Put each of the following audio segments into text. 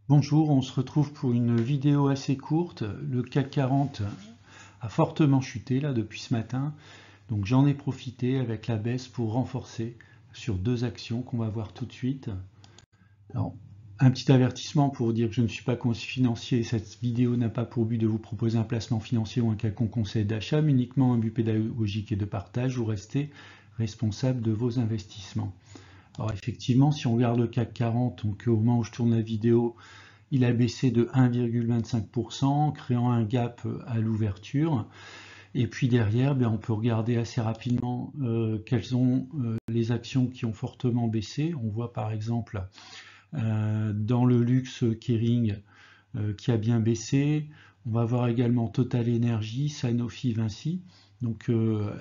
Bonjour, on se retrouve pour une vidéo assez courte. Le CAC 40 a fortement chuté là depuis ce matin, donc j'en ai profité avec la baisse pour renforcer sur deux actions qu'on va voir tout de suite. Alors, un petit avertissement pour vous dire que je ne suis pas conseiller financier. Cette vidéo n'a pas pour but de vous proposer un placement financier ou un quelconque conseil d'achat, mais uniquement un but pédagogique et de partage. Vous restez responsable de vos investissements. Alors effectivement, si on regarde le CAC 40, donc au moment où je tourne la vidéo, il a baissé de 1,25%, créant un gap à l'ouverture. Et puis derrière, on peut regarder assez rapidement quelles sont les actions qui ont fortement baissé. On voit par exemple dans le luxe Kering qui a bien baissé. On va voir également Total Energy, Sanofi, Vinci. Donc,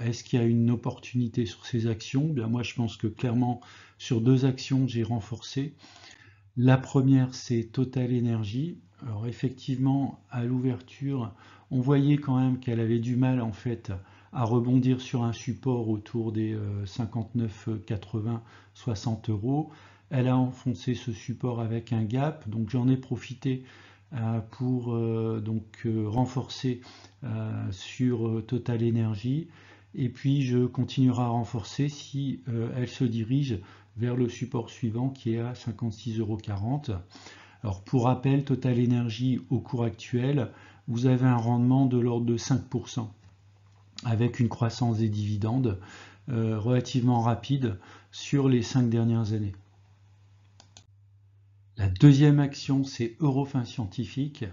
est-ce qu'il y a une opportunité sur ces actions? Moi, je pense que clairement, sur deux actions, j'ai renforcé. La première, c'est Total Energy. Alors effectivement, à l'ouverture, on voyait quand même qu'elle avait du mal en fait à rebondir sur un support autour des 59,80, 60 euros. Elle a enfoncé ce support avec un gap, donc j'en ai profité pour renforcer sur Total Energy. Et puis je continuerai à renforcer si elle se dirige vers le support suivant qui est à 56,40 €. Alors pour rappel, Total Energy au cours actuel, vous avez un rendement de l'ordre de 5% avec une croissance des dividendes relativement rapide sur les 5 dernières années. La deuxième action, c'est Eurofins Scientifique.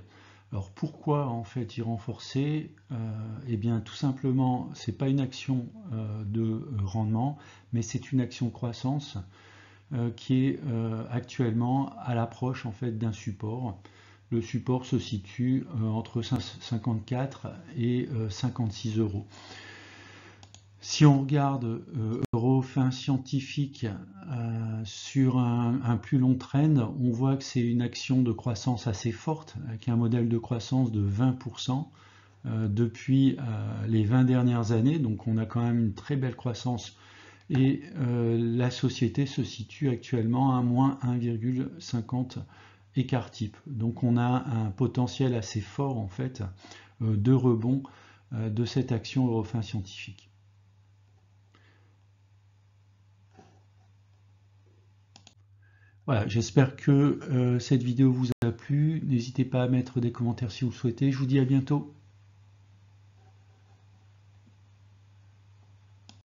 Alors pourquoi en fait y renforcer? Eh bien tout simplement, c'est pas une action de rendement, mais c'est une action de croissance qui est actuellement à l'approche en fait d'un support. Le support se situe entre 54 et 56 euros. Si on regarde Eurofins Scientifique sur un plus long trend, on voit que c'est une action de croissance assez forte, avec un modèle de croissance de 20% depuis les 20 dernières années. Donc on a quand même une très belle croissance et la société se situe actuellement à moins 1,50 écart type. Donc on a un potentiel assez fort en fait de rebond de cette action Eurofins Scientifique. Voilà, j'espère que cette vidéo vous a plu. N'hésitez pas à mettre des commentaires si vous le souhaitez. Je vous dis à bientôt.